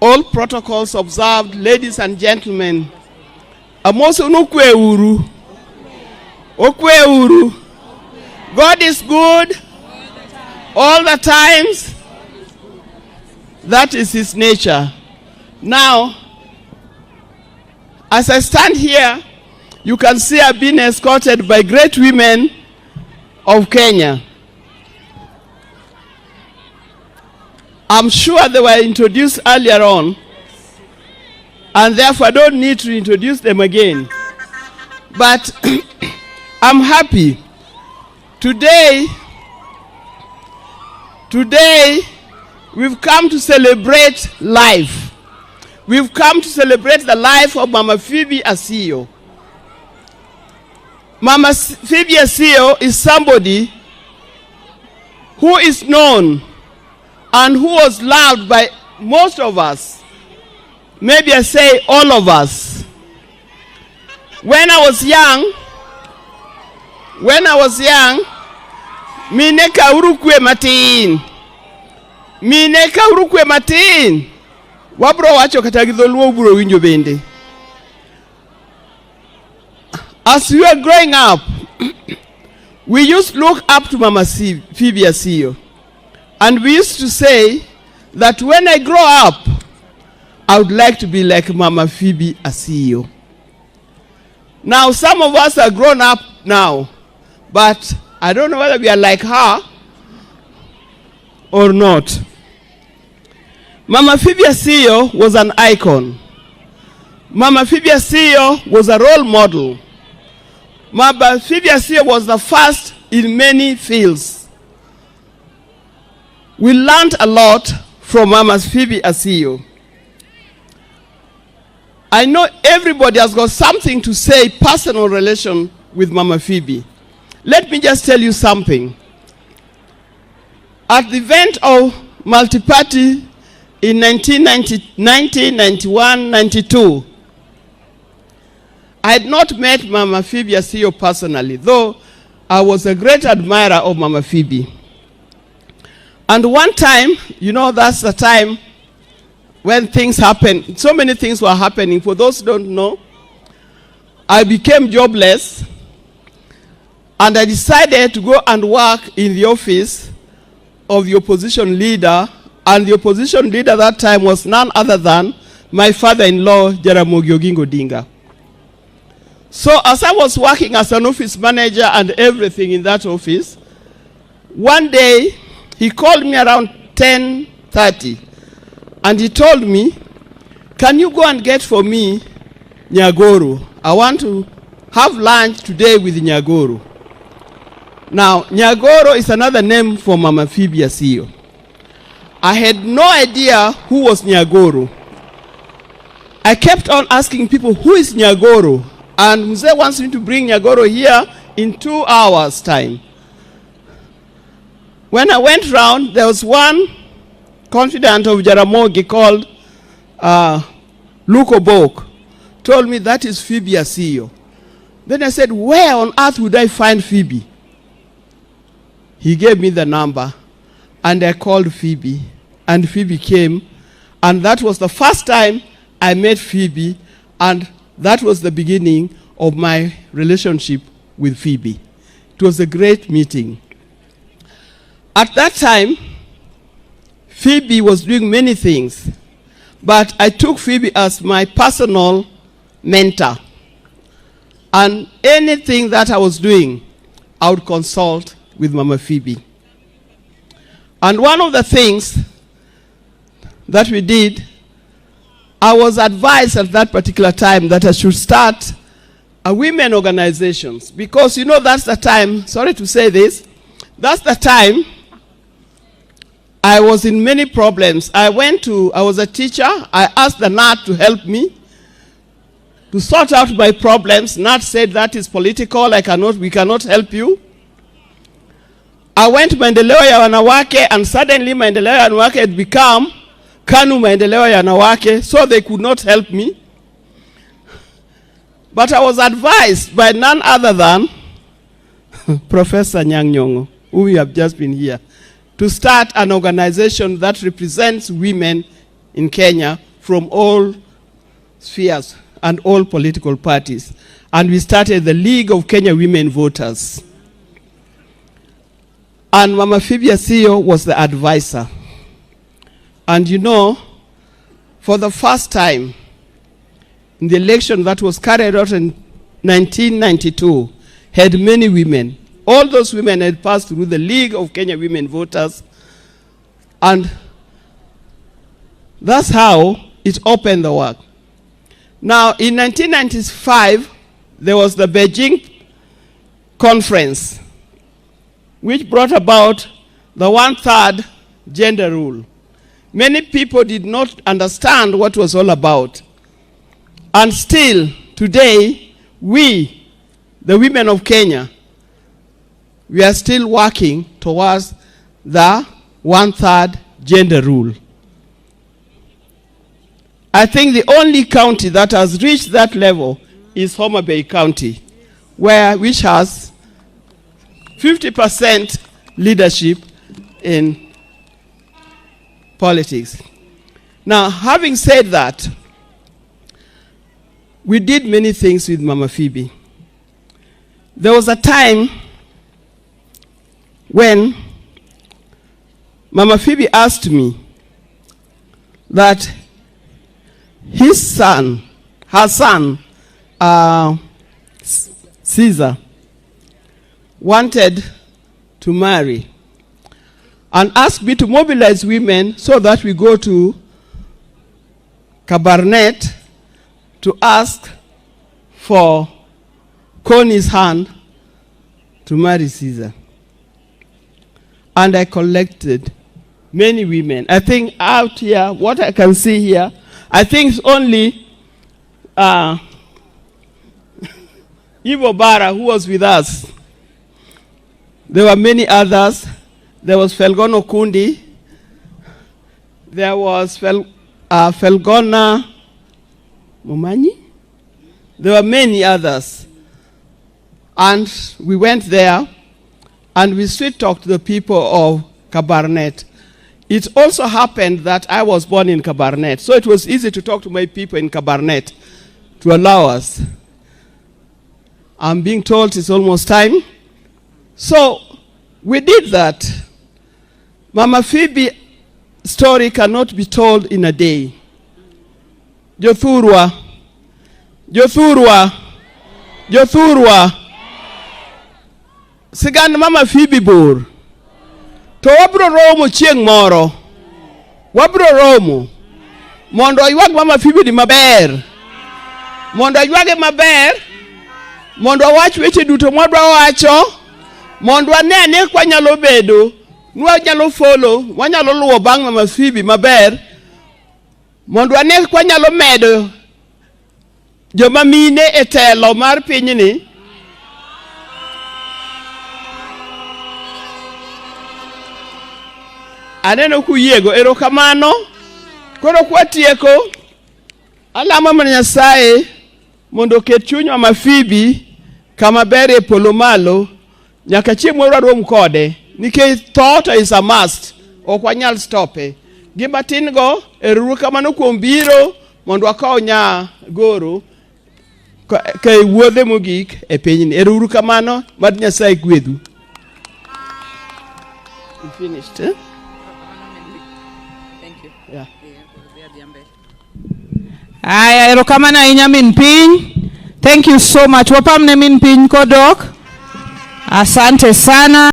all protocols observed, ladies and gentlemen. Amoso nukwe uru. Okwe uru. God is good all the times. That is his nature. Now, as I stand here, you can see I've been escorted by great women of Kenya. I'm sure they were introduced earlier on, and therefore I don't need to introduce them again. But I'm happy. Today, we've come to celebrate life. We've come to celebrate the life of Mama Pheobe Asiyo. Mama Pheobe Asiyo is somebody who is known and who was loved by most of us. Maybe I say all of us. When I was young, mineka urukwe matin. Wabro wacho katagidholuo buro winjo bende. As we were growing up, we used to look up to Mama Pheobe Asiyo. And we used to say that when I grow up, I would like to be like Mama Pheobe Asiyo. Now, some of us are grown up now, but I don't know whether we are like her or not. Mama Pheobe Asiyo was an icon. Mama Pheobe Asiyo was a role model. Mama Pheobe Asiyo was the first in many fields. We learned a lot from Mama Pheobe Asiyo. I know everybody has got something to say, personal relation with Mama Pheobe. Let me just tell you something. At the event of multi-party in 1990, 91, 92, I had not met Mama Pheobe Asiyo personally, though I was a great admirer of Mama Pheobe. And one time, you know, that's the time when things happen. So many things were happening. For those who don't know, I became jobless, and I decided to go and work in the office of the opposition leader, and the opposition leader at that time was none other than my father-in-law, Jaramogi Oginga Odinga. So as I was working as an office manager and everything in that office, one day he called me around 10:30 and he told me, "Can you go and get for me Nyagoro? I want to have lunch today with Nyagoro." Now, Nyagoro is another name for Mama Pheobe Asiyo. I had no idea who was Nyagoro. I kept on asking people, who is Nyagoro? And Mzee wants me to bring Nyagoro here in 2 hours' time. When I went round, there was one confidant of Jaramogi called Lukobok, told me that is Pheobe Asiyo. Then I said, where on earth would I find Pheobe? He gave me the number, and I called Pheobe, and Pheobe came, and that was the first time I met Pheobe, and that was the beginning of my relationship with Pheobe. It was a great meeting. At that time, Pheobe was doing many things, but I took Pheobe as my personal mentor. And anything that I was doing, I would consult with Mama Pheobe. And one of the things that we did, I was advised at that particular time that I should start a women organizations, because you know that's the time, sorry to say this, that's the time I was in many problems. I was a teacher. I asked the NAT to help me to sort out my problems. NAT said that is political, we cannot help you. I went to Maendeleo ya Wanawake, and suddenly Maendeleo ya Wanawake had become KANU Maendeleo ya Wanawake, so they could not help me. But I was advised by none other than Professor Nyang' Nyong'o, who we have just been here, to start an organization that represents women in Kenya from all spheres and all political parties. And we started the League of Kenya Women Voters. And Mama Pheobe Asiyo was the advisor. And you know, for the first time, in the election that was carried out in 1992, had many women. All those women had passed through the League of Kenya Women Voters, and that's how it opened the work. Now, in 1995, there was the Beijing conference, which brought about the 1/3 gender rule. Many people did not understand what it was all about. And still, today, we, the women of Kenya, we are still working towards the 1/3 gender rule. I think the only county that has reached that level is Homabay County, which has 50% leadership in politics. Now, having said that, we did many things with Mama Pheobe. There was a time when Mama Pheobe asked me that her son, Caesar, wanted to marry, and asked me to mobilize women so that we go to Kabarnet to ask for Connie's hand to marry Caesar. And I collected many women. I think out here, what I can see here, I think it's only Ivo Bara who was with us. There were many others. There was Felgono Kundi. There was Felgona Mumanyi. There were many others. And we went there and we sweet talked to the people of Kabarnet. It also happened that I was born in Kabarnet, so it was easy to talk to my people in Kabarnet to allow us. I'm being told it's almost time. So we did that. Mama Pheobe's story cannot be told in a day. Jothurwa. Sigand Mama Pheobe bor. To wabro romo chieng moro. Wabro romo. Mondo aywag Mama Pheobe di maber. Mondo aywage maber. Mondo awach weche duto mwadwa wacho. Mondo anene kwa nyalo bedo. Nwa nyalo follow. Wanyalo luwo bang Mama Pheobe maber. Mondo anene kwa nyalo medo. Joma mine e telo mar piny ni. Aneno kuyiego erokamano. Koro kwatieko alamo mana Nyasaye mondo ket chuny Mama Pheobe kama ber e polo malo nyaka chieng' moro warom kode nikech thought is a must. Ok wanyal stope. Gima tin go erokamano kuom biro mondo akaw nya goro ka wuodhe mogik e pinyni. Erokamano mad Nyasaye gwedhu. You finished, eh? Yeah. Aya, erokamano ahinya min piny. Thank you so much. Wapamne min piny kodok. Asante sana.